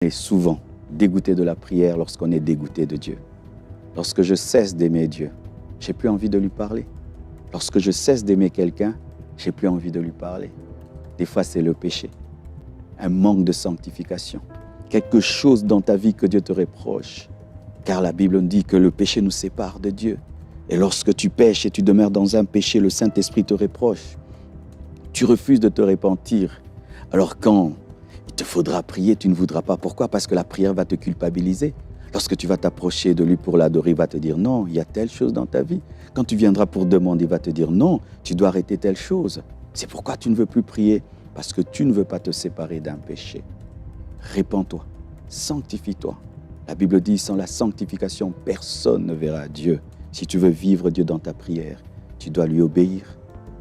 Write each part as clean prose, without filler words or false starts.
est souvent dégoûté de la prière lorsqu'on est dégoûté de Dieu. Lorsque je cesse d'aimer Dieu, j'ai plus envie de lui parler. Lorsque je cesse d'aimer quelqu'un, j'ai plus envie de lui parler. Des fois, c'est le péché, un manque de sanctification, quelque chose dans ta vie que Dieu te reproche. Car la Bible nous dit que le péché nous sépare de Dieu. Et lorsque tu pèches et tu demeures dans un péché, le Saint-Esprit te reproche. Tu refuses de te repentir. Alors quand il te faudra prier, tu ne voudras pas. Pourquoi? Parce que la prière va te culpabiliser. Lorsque tu vas t'approcher de lui pour l'adorer, il va te dire non, il y a telle chose dans ta vie. Quand tu viendras pour demander, il va te dire non, tu dois arrêter telle chose. C'est pourquoi tu ne veux plus prier, parce que tu ne veux pas te séparer d'un péché. Répands-toi, sanctifie-toi. La Bible dit, sans la sanctification, personne ne verra Dieu. Si tu veux vivre Dieu dans ta prière, tu dois lui obéir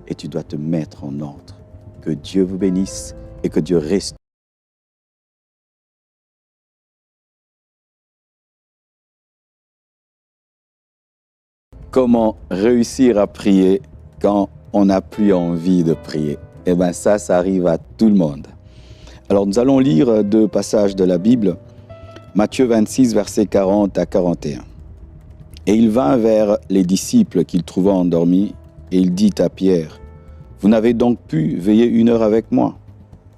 et tu dois te mettre en ordre. Que Dieu vous bénisse et que Dieu reste. Comment réussir à prier quand on n'a plus envie de prier? Eh bien ça arrive à tout le monde. Alors nous allons lire deux passages de la Bible. Matthieu 26, versets 40 à 41. Et il vint vers les disciples qu'il trouva endormis, et il dit à Pierre, « Vous n'avez donc pu veiller 1 heure avec moi?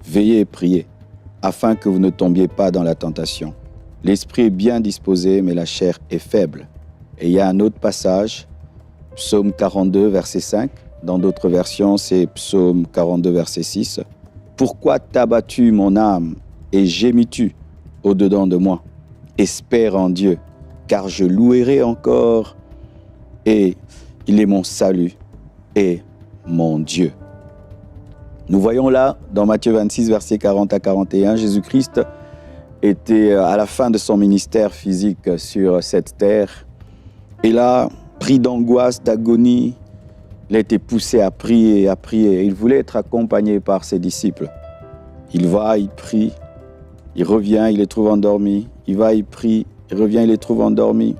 Veillez et priez, afin que vous ne tombiez pas dans la tentation. L'esprit est bien disposé, mais la chair est faible. » Et il y a un autre passage, Psaume 42, verset 5. Dans d'autres versions, c'est Psaume 42, verset 6. « Pourquoi t'as-tu mon âme et gémis-tu au-dedans de moi? Espère en Dieu, car je louerai encore, et il est mon salut et mon Dieu. » Nous voyons là, dans Matthieu 26, versets 40 à 41, Jésus-Christ était à la fin de son ministère physique sur cette terre. Et là, pris d'angoisse, d'agonie, il a été poussé à prier, à prier. Il voulait être accompagné par ses disciples. Il va, il prie, il revient, il les trouve endormis. Il va, il prie, il revient, il les trouve endormis.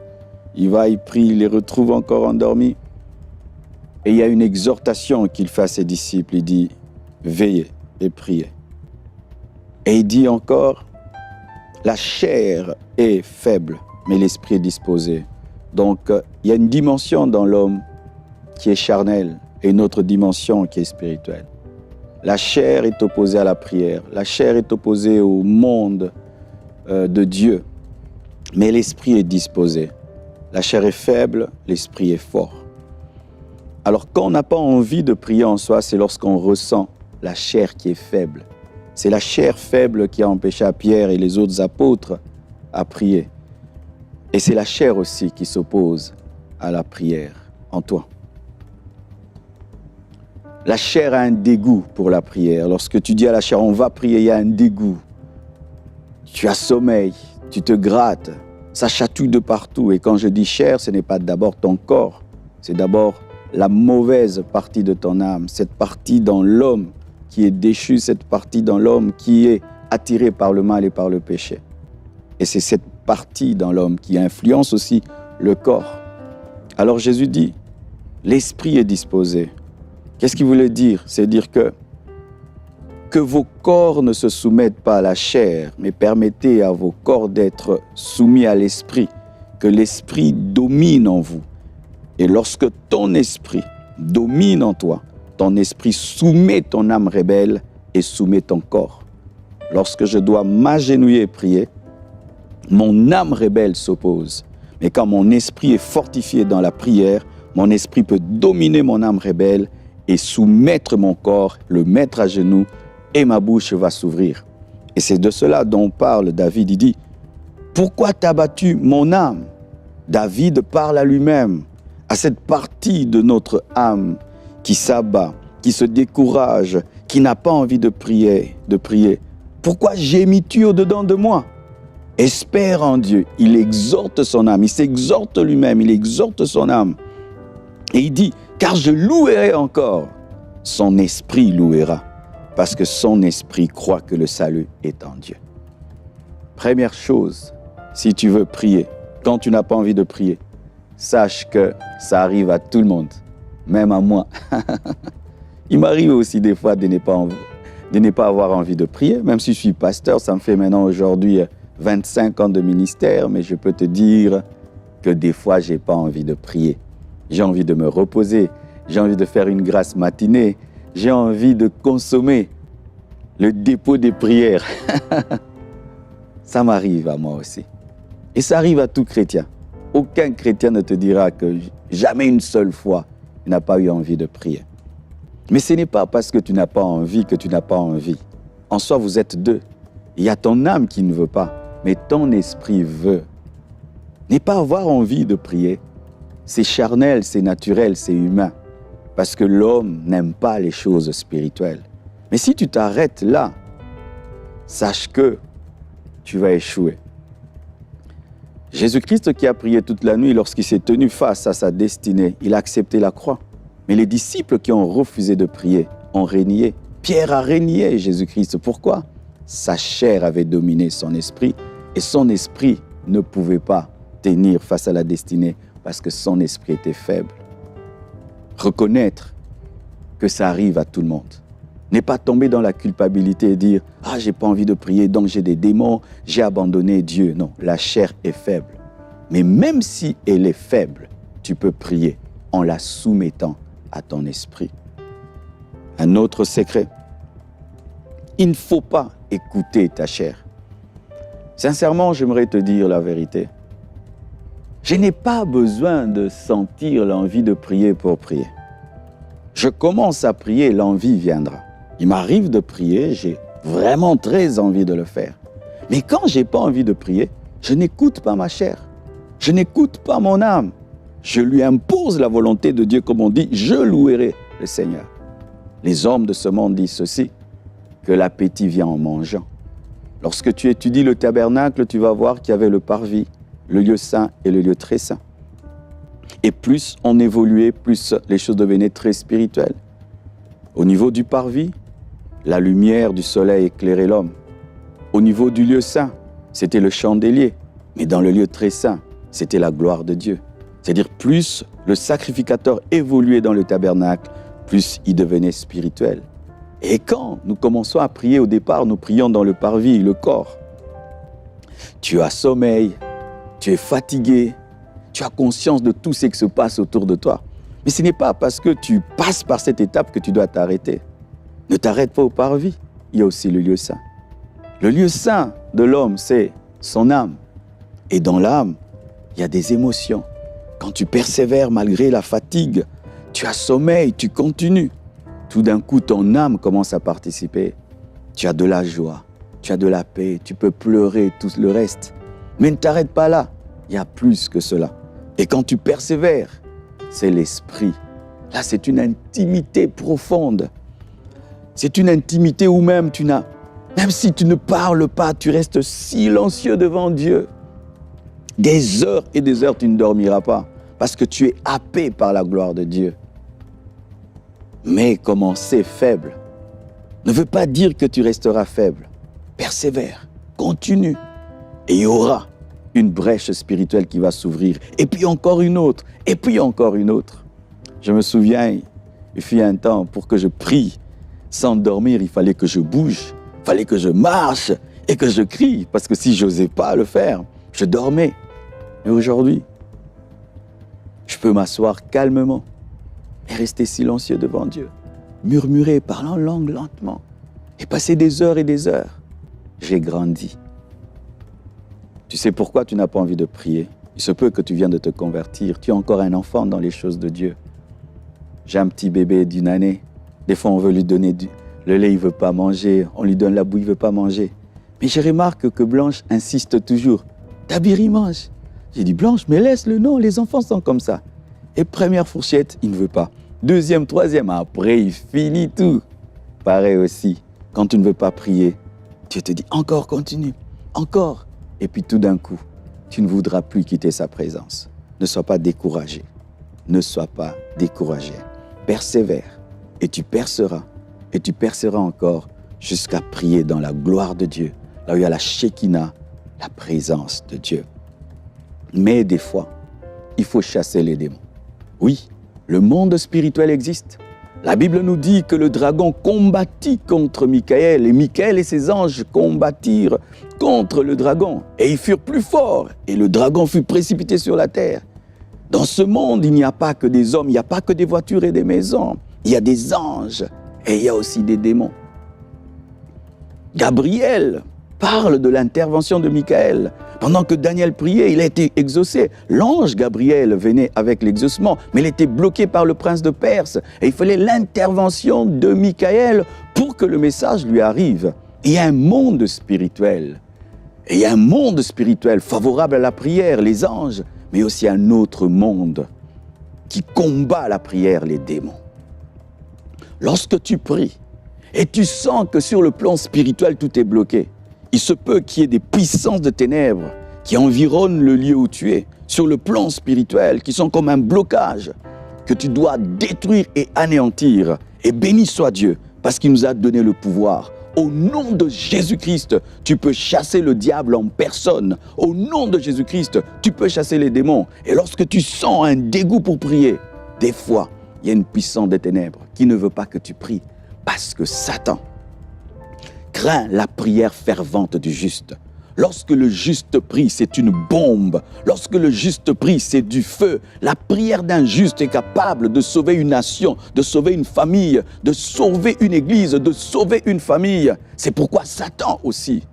Il va, il prie, il les retrouve encore endormis. Et il y a une exhortation qu'il fait à ses disciples. Il dit, veillez et priez. Et il dit encore, la chair est faible, mais l'esprit est disposé. Donc, il y a une dimension dans l'homme qui est charnelle et une autre dimension qui est spirituelle. La chair est opposée à la prière. La chair est opposée au monde de Dieu. Mais l'esprit est disposé. La chair est faible, l'esprit est fort. Alors, quand on n'a pas envie de prier en soi, c'est lorsqu'on ressent la chair qui est faible. C'est la chair faible qui a empêché Pierre et les autres apôtres à prier. Et c'est la chair aussi qui s'oppose à la prière en toi. La chair a un dégoût pour la prière. Lorsque tu dis à la chair, on va prier, il y a un dégoût. Tu as sommeil, tu te grattes, ça chatouille de partout. Et quand je dis chair, ce n'est pas d'abord ton corps, c'est d'abord la mauvaise partie de ton âme, cette partie dans l'homme qui est déchue, cette partie dans l'homme qui est attirée par le mal et par le péché. Et c'est cette partie dans l'homme qui influence aussi le corps. Alors Jésus dit, l'esprit est disposé. Qu'est-ce qu'il voulait dire? C'est dire que vos corps ne se soumettent pas à la chair, mais permettez à vos corps d'être soumis à l'esprit, que l'esprit domine en vous. Et lorsque ton esprit domine en toi, ton esprit soumet ton âme rebelle et soumet ton corps. Lorsque je dois m'agenouiller et prier, mon âme rebelle s'oppose. Mais quand mon esprit est fortifié dans la prière, mon esprit peut dominer mon âme rebelle et soumettre mon corps, le mettre à genoux, et ma bouche va s'ouvrir. Et c'est de cela dont parle David. Il dit, « Pourquoi t'as battu mon âme ?» David parle à lui-même, à cette partie de notre âme qui s'abat, qui se décourage, qui n'a pas envie de prier. Pourquoi gémis-tu au-dedans de moi? Espère en Dieu. Il exhorte son âme, il s'exhorte lui-même, il exhorte son âme. Et il dit, car je louerai encore. Son esprit louera, parce que son esprit croit que le salut est en Dieu. Première chose, si tu veux prier, quand tu n'as pas envie de prier, sache que ça arrive à tout le monde, même à moi. Il m'arrive aussi des fois de ne pas avoir envie de prier, même si je suis pasteur, ça me fait maintenant aujourd'hui 25 ans de ministère, mais je peux te dire que des fois, je n'ai pas envie de prier. J'ai envie de me reposer, j'ai envie de faire une grasse matinée, j'ai envie de consommer le dépôt des prières. Ça m'arrive à moi aussi. Et ça arrive à tout chrétien. Aucun chrétien ne te dira que jamais une seule fois, tu n'as pas eu envie de prier. Mais ce n'est pas parce que tu n'as pas envie que tu n'as pas envie. En soi, vous êtes deux. Il y a ton âme qui ne veut pas, mais ton esprit veut. N'est pas avoir envie de prier. C'est charnel, c'est naturel, c'est humain. Parce que l'homme n'aime pas les choses spirituelles. Mais si tu t'arrêtes là, sache que tu vas échouer. Jésus-Christ qui a prié toute la nuit, lorsqu'il s'est tenu face à sa destinée, il a accepté la croix. Mais les disciples qui ont refusé de prier ont régné. Pierre a régné Jésus-Christ. Pourquoi? Sa chair avait dominé son esprit et son esprit ne pouvait pas tenir face à la destinée parce que son esprit était faible. Reconnaître que ça arrive à tout le monde. N'est pas tomber dans la culpabilité et dire « Ah, j'ai pas envie de prier, donc j'ai des démons, j'ai abandonné Dieu. » Non, la chair est faible. Mais même si elle est faible, tu peux prier en la soumettant à ton esprit. Un autre secret, il ne faut pas écouter ta chair. Sincèrement, j'aimerais te dire la vérité. Je n'ai pas besoin de sentir l'envie de prier pour prier. Je commence à prier, l'envie viendra. Il m'arrive de prier, j'ai vraiment très envie de le faire. Mais quand je n'ai pas envie de prier, je n'écoute pas ma chair. Je n'écoute pas mon âme. Je lui impose la volonté de Dieu, comme on dit, je louerai le Seigneur. Les hommes de ce monde disent ceci, que l'appétit vient en mangeant. Lorsque tu étudies le tabernacle, tu vas voir qu'il y avait le parvis, le lieu saint et le lieu très saint. Et plus on évoluait, plus les choses devenaient très spirituelles. Au niveau du parvis, la lumière du soleil éclairait l'homme. Au niveau du lieu saint, c'était le chandelier. Mais dans le lieu très saint, c'était la gloire de Dieu. C'est-à-dire, plus le sacrificateur évoluait dans le tabernacle, plus il devenait spirituel. Et quand nous commençons à prier au départ, nous prions dans le parvis, le corps. Tu as sommeil, tu es fatigué, tu as conscience de tout ce qui se passe autour de toi. Mais ce n'est pas parce que tu passes par cette étape que tu dois t'arrêter. Ne t'arrête pas au parvis, il y a aussi le lieu saint. Le lieu saint de l'homme, c'est son âme. Et dans l'âme, il y a des émotions. Quand tu persévères malgré la fatigue, tu as sommeil, tu continues. Tout d'un coup, ton âme commence à participer. Tu as de la joie, tu as de la paix, tu peux pleurer, tout le reste. Mais ne t'arrête pas là, il y a plus que cela. Et quand tu persévères, c'est l'esprit. Là, c'est une intimité profonde. C'est une intimité où même même si tu ne parles pas, tu restes silencieux devant Dieu. Des heures et des heures, tu ne dormiras pas parce que tu es happé par la gloire de Dieu. Mais commencer faible ne veut pas dire que tu resteras faible. Persévère, continue et il y aura une brèche spirituelle qui va s'ouvrir. Et puis encore une autre, et puis encore une autre. Je me souviens, il fut un temps, pour que je prie sans dormir, il fallait que je bouge, il fallait que je marche et que je crie. Parce que si je n'osais pas le faire, je dormais. Mais aujourd'hui, je peux m'asseoir calmement et rester silencieux devant Dieu. Murmurer, parler en langue lentement et passer des heures et des heures. J'ai grandi. Tu sais pourquoi tu n'as pas envie de prier? Il se peut que tu viens de te convertir. Tu es encore un enfant dans les choses de Dieu. J'ai un petit bébé d'1 année. Des fois, on veut lui donner le lait, il ne veut pas manger. On lui donne la boue, il ne veut pas manger. Mais je remarque que Blanche insiste toujours. Tabir, il mange. J'ai dit, Blanche, mais laisse-le, non, les enfants sont comme ça. Et première fourchette, il ne veut pas. Deuxième, troisième, après, il finit tout. Pareil aussi, quand tu ne veux pas prier, Dieu te dit, encore, continue, encore. Et puis tout d'un coup, tu ne voudras plus quitter sa présence. Ne sois pas découragé. Ne sois pas découragé. Persévère et tu perceras. Et tu perceras encore jusqu'à prier dans la gloire de Dieu. Là où il y a la Shekinah, la présence de Dieu. Mais des fois, il faut chasser les démons. Oui, le monde spirituel existe. La Bible nous dit que le dragon combattit contre Michael et Michael et ses anges combattirent contre le dragon et ils furent plus forts et le dragon fut précipité sur la terre. Dans ce monde, il n'y a pas que des hommes, il n'y a pas que des voitures et des maisons. Il y a des anges et il y a aussi des démons. Gabriel parle de l'intervention de Michael. Pendant que Daniel priait, il a été exaucé. L'ange Gabriel venait avec l'exaucement, mais il était bloqué par le prince de Perse. Et il fallait l'intervention de Michael pour que le message lui arrive. Il y a un monde spirituel. Et il y a un monde spirituel favorable à la prière, les anges, mais aussi un autre monde qui combat la prière, les démons. Lorsque tu pries et tu sens que sur le plan spirituel, tout est bloqué, il se peut qu'il y ait des puissances de ténèbres qui environnent le lieu où tu es, sur le plan spirituel, qui sont comme un blocage que tu dois détruire et anéantir. Et béni soit Dieu, parce qu'il nous a donné le pouvoir. Au nom de Jésus-Christ, tu peux chasser le diable en personne. Au nom de Jésus-Christ, tu peux chasser les démons. Et lorsque tu sens un dégoût pour prier, des fois, il y a une puissance des ténèbres qui ne veut pas que tu pries, parce que Satan craint la prière fervente du juste. Lorsque le juste prie, c'est une bombe. Lorsque le juste prie, c'est du feu. La prière d'un juste est capable de sauver une nation, de sauver une famille, de sauver une église, de sauver une famille. C'est pourquoi Satan aussi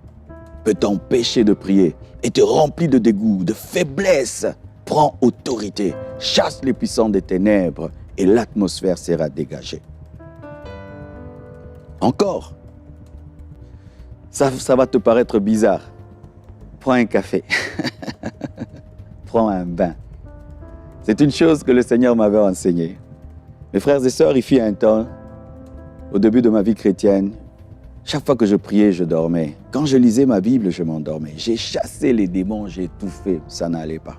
peut t'empêcher de prier et te remplir de dégoût, de faiblesse. Prends autorité, chasse les puissants des ténèbres et l'atmosphère sera dégagée. Encore, ça va te paraître bizarre. Prends un café. Prends un bain. C'est une chose que le Seigneur m'avait enseignée. Mes frères et sœurs, il fut un temps, au début de ma vie chrétienne, chaque fois que je priais, je dormais. Quand je lisais ma Bible, je m'endormais. J'ai chassé les démons, j'ai tout fait, ça n'allait pas.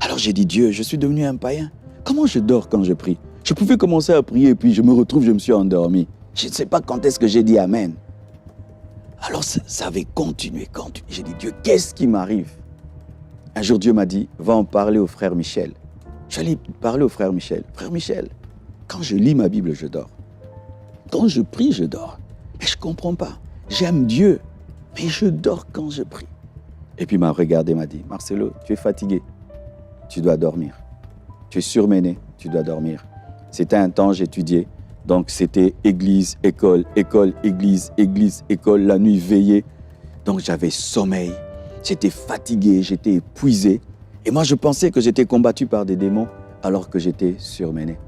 Alors j'ai dit, Dieu, je suis devenu un païen. Comment je dors quand je prie? Je pouvais commencer à prier et puis je me suis endormi. Je ne sais pas quand est-ce que j'ai dit Amen. Alors ça avait continué. J'ai dit, Dieu, qu'est-ce qui m'arrive? Un jour, Dieu m'a dit, va en parler au frère Michel. J'allais parler au frère Michel. Frère Michel, quand je lis ma Bible, je dors. Quand je prie, je dors. Mais je ne comprends pas. J'aime Dieu, mais je dors quand je prie. Et puis il m'a regardé, il m'a dit, Marcelo, tu es fatigué. Tu dois dormir. Tu es surmené, tu dois dormir. C'était un temps, j'étudiais. Donc c'était église, école, école, église, église, école, la nuit veillée. Donc j'avais sommeil, j'étais fatigué, j'étais épuisé. Et moi je pensais que j'étais combattu par des démons alors que j'étais surmené.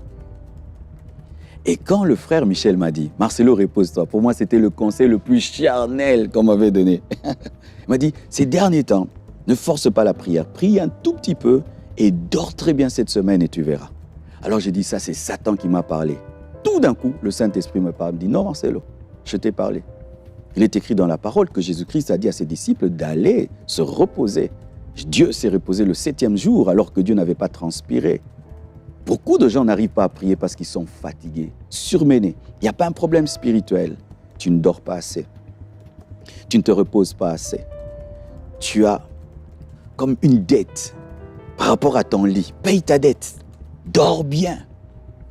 Et quand le frère Michel m'a dit, Marcelo, repose-toi, pour moi c'était le conseil le plus charnel qu'on m'avait donné. Il m'a dit, ces derniers temps, ne force pas la prière, prie un tout petit peu et dors très bien cette semaine et tu verras. Alors j'ai dit, ça c'est Satan qui m'a parlé. Tout d'un coup, le Saint-Esprit me parle, me dit, non Marcelo, je t'ai parlé. Il est écrit dans la parole que Jésus-Christ a dit à ses disciples d'aller se reposer. Dieu s'est reposé le 7e jour alors que Dieu n'avait pas transpiré. Beaucoup de gens n'arrivent pas à prier parce qu'ils sont fatigués, surmenés. Il n'y a pas un problème spirituel. Tu ne dors pas assez. Tu ne te reposes pas assez. Tu as comme une dette par rapport à ton lit. Paye ta dette. Dors bien.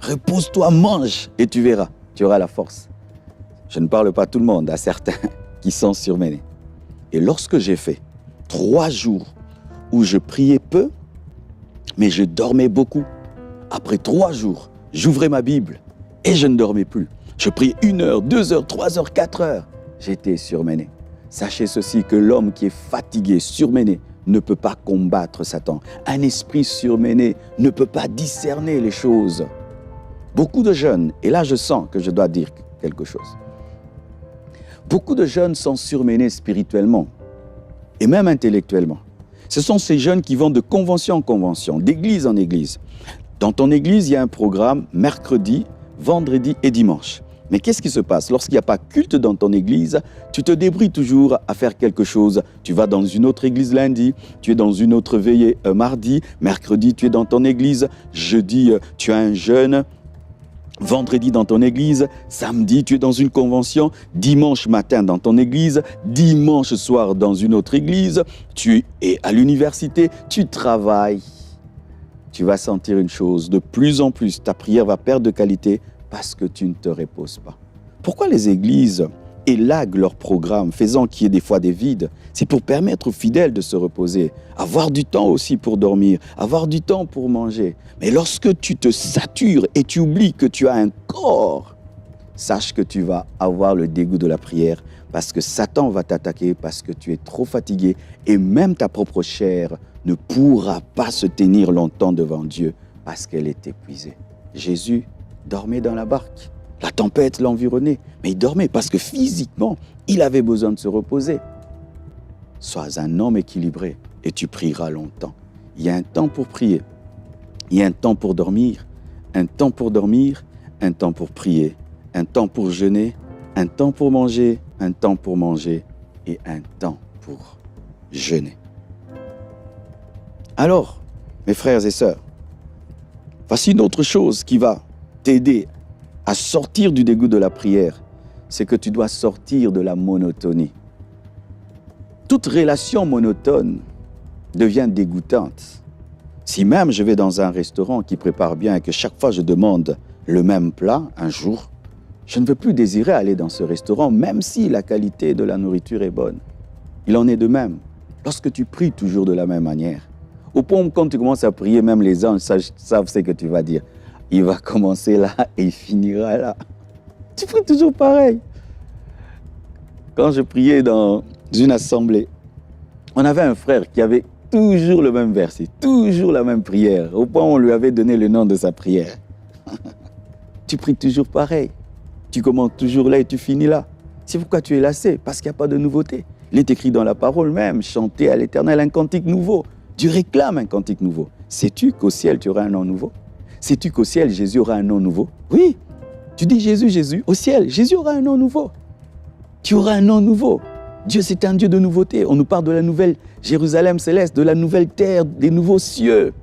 Repose-toi, mange et tu verras, tu auras la force. Je ne parle pas à tout le monde, à certains qui sont surmenés. Et lorsque j'ai fait 3 jours où je priais peu, mais je dormais beaucoup, après 3 jours, j'ouvrais ma Bible et je ne dormais plus. Je priais 1 heure, 2 heures, 3 heures, 4 heures. J'étais surmené. Sachez ceci, que l'homme qui est fatigué, surmené, ne peut pas combattre Satan. Un esprit surmené ne peut pas discerner les choses. Beaucoup de jeunes, et là je sens que je dois dire quelque chose. Beaucoup de jeunes sont surmenés spirituellement et même intellectuellement. Ce sont ces jeunes qui vont de convention en convention, d'église en église. Dans ton église, il y a un programme mercredi, vendredi et dimanche. Mais qu'est-ce qui se passe? Lorsqu'il n'y a pas culte dans ton église, tu te débrouilles toujours à faire quelque chose. Tu vas dans une autre église lundi, tu es dans une autre veillée mardi, mercredi tu es dans ton église, jeudi tu as un jeûne, vendredi dans ton église, samedi tu es dans une convention, dimanche matin dans ton église, dimanche soir dans une autre église, tu es à l'université, tu travailles. Tu vas sentir une chose, de plus en plus ta prière va perdre de qualité parce que tu ne te reposes pas. Pourquoi les églises élaguent leur programme, faisant qu'il y ait des fois des vides? C'est pour permettre aux fidèles de se reposer, avoir du temps aussi pour dormir, avoir du temps pour manger. Mais lorsque tu te satures et tu oublies que tu as un corps, sache que tu vas avoir le dégoût de la prière parce que Satan va t'attaquer, parce que tu es trop fatigué et même ta propre chair ne pourra pas se tenir longtemps devant Dieu parce qu'elle est épuisée. Jésus dormait dans la barque. La tempête l'environnait, mais il dormait parce que physiquement, il avait besoin de se reposer. Sois un homme équilibré et tu prieras longtemps. Il y a un temps pour prier, il y a un temps pour dormir, un temps pour dormir, un temps pour prier, un temps pour jeûner, un temps pour manger, un temps pour manger et un temps pour jeûner. Alors, mes frères et sœurs, voici une autre chose qui va t'aider à sortir du dégoût de la prière, c'est que tu dois sortir de la monotonie. Toute relation monotone devient dégoûtante. Si même je vais dans un restaurant qui prépare bien et que chaque fois je demande le même plat, un jour, je ne veux plus désirer aller dans ce restaurant, même si la qualité de la nourriture est bonne. Il en est de même. Lorsque tu pries toujours de la même manière, au point où quand tu commences à prier, même les anges savent ce que tu vas dire. Il va commencer là et il finira là. Tu pries toujours pareil. Quand je priais dans une assemblée, on avait un frère qui avait toujours le même verset, toujours la même prière, au point où on lui avait donné le nom de sa prière. Tu pries toujours pareil. Tu commences toujours là et tu finis là. C'est pourquoi tu es lassé, parce qu'il n'y a pas de nouveauté. Il est écrit dans la parole même, chanter à l'Éternel un cantique nouveau. Dieu réclame un cantique nouveau. Sais-tu qu'au ciel, tu auras un nom nouveau? Sais-tu qu'au ciel, Jésus aura un nom nouveau? Oui. Tu dis Jésus, Jésus. Au ciel, Jésus aura un nom nouveau. Tu auras un nom nouveau. Dieu, c'est un Dieu de nouveauté. On nous parle de la nouvelle Jérusalem céleste, de la nouvelle terre, des nouveaux cieux.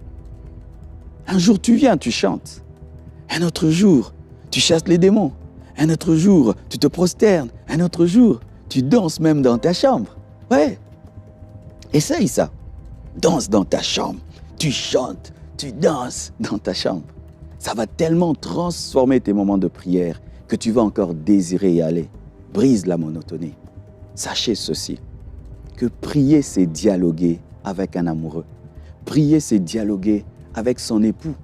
Un jour, tu viens, tu chantes. Un autre jour, tu chasses les démons. Un autre jour, tu te prosternes. Un autre jour, tu danses même dans ta chambre. Ouais. Essaye ça. Danse dans ta chambre. Tu chantes, tu danses dans ta chambre. Ça va tellement transformer tes moments de prière que tu vas encore désirer y aller. Brise la monotonie. Sachez ceci, que prier, c'est dialoguer avec un amoureux. Prier, c'est dialoguer avec son époux.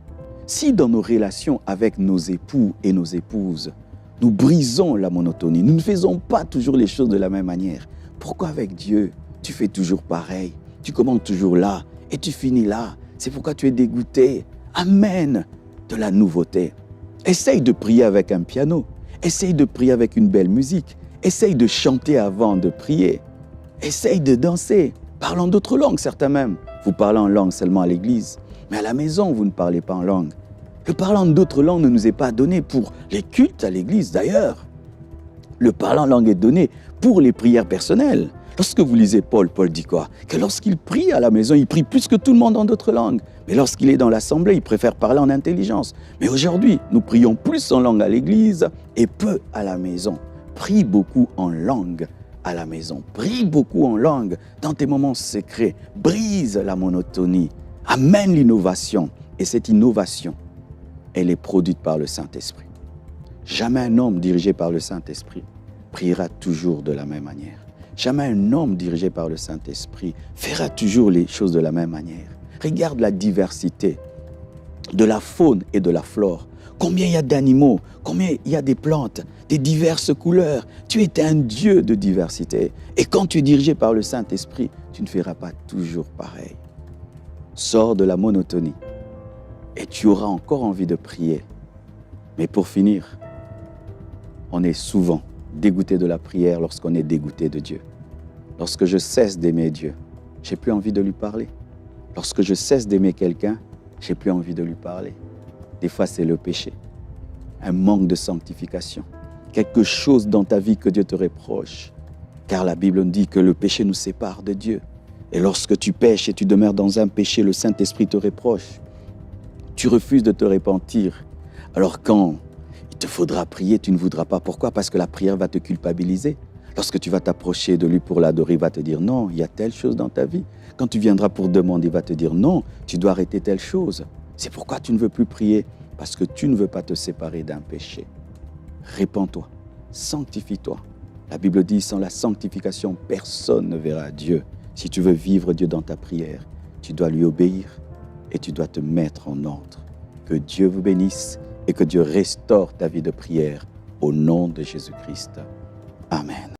Si dans nos relations avec nos époux et nos épouses, nous brisons la monotonie, nous ne faisons pas toujours les choses de la même manière, pourquoi avec Dieu, tu fais toujours pareil? Tu commences toujours là et tu finis là. C'est pourquoi tu es dégoûté. Amène de la nouveauté. Essaye de prier avec un piano. Essaye de prier avec une belle musique. Essaye de chanter avant de prier. Essaye de danser. Parlons d'autres langues, certains même. Vous parlez en langue seulement à l'église. Mais à la maison, vous ne parlez pas en langue. Le parlant d'autres langues ne nous est pas donné pour les cultes à l'église d'ailleurs. Le parlant en langue est donné pour les prières personnelles. Lorsque vous lisez Paul dit quoi? Que lorsqu'il prie à la maison, il prie plus que tout le monde en d'autres langues. Mais lorsqu'il est dans l'assemblée, il préfère parler en intelligence. Mais aujourd'hui, nous prions plus en langue à l'église et peu à la maison. Prie beaucoup en langue à la maison. Prie beaucoup en langue dans tes moments secrets. Brise la monotonie. Amène l'innovation. Et cette innovation, elle est produite par le Saint-Esprit. Jamais un homme dirigé par le Saint-Esprit priera toujours de la même manière. Jamais un homme dirigé par le Saint-Esprit fera toujours les choses de la même manière. Regarde la diversité de la faune et de la flore. Combien il y a d'animaux, combien il y a des plantes, des diverses couleurs. Tu es un Dieu de diversité. Et quand tu es dirigé par le Saint-Esprit, tu ne feras pas toujours pareil. Sors de la monotonie et tu auras encore envie de prier. Mais pour finir, on est souvent dégoûté de la prière lorsqu'on est dégoûté de Dieu. Lorsque je cesse d'aimer Dieu, j'ai plus envie de lui parler. Lorsque je cesse d'aimer quelqu'un, j'ai plus envie de lui parler. Des fois, c'est le péché, un manque de sanctification, quelque chose dans ta vie que Dieu te reproche. Car la Bible nous dit que le péché nous sépare de Dieu. Et lorsque tu pêches et tu demeures dans un péché, le Saint-Esprit te reproche. Tu refuses de te repentir. Alors quand il te faudra prier, tu ne voudras pas. Pourquoi? Parce que la prière va te culpabiliser. Lorsque tu vas t'approcher de lui pour l'adorer, il va te dire non, il y a telle chose dans ta vie. Quand tu viendras pour demander, il va te dire non, tu dois arrêter telle chose. C'est pourquoi tu ne veux plus prier, parce que tu ne veux pas te séparer d'un péché. répands-toi, sanctifie-toi. La Bible dit, sans la sanctification, personne ne verra Dieu. Si tu veux vivre Dieu dans ta prière, tu dois lui obéir et tu dois te mettre en ordre. Que Dieu vous bénisse et que Dieu restaure ta vie de prière au nom de Jésus-Christ. Amen.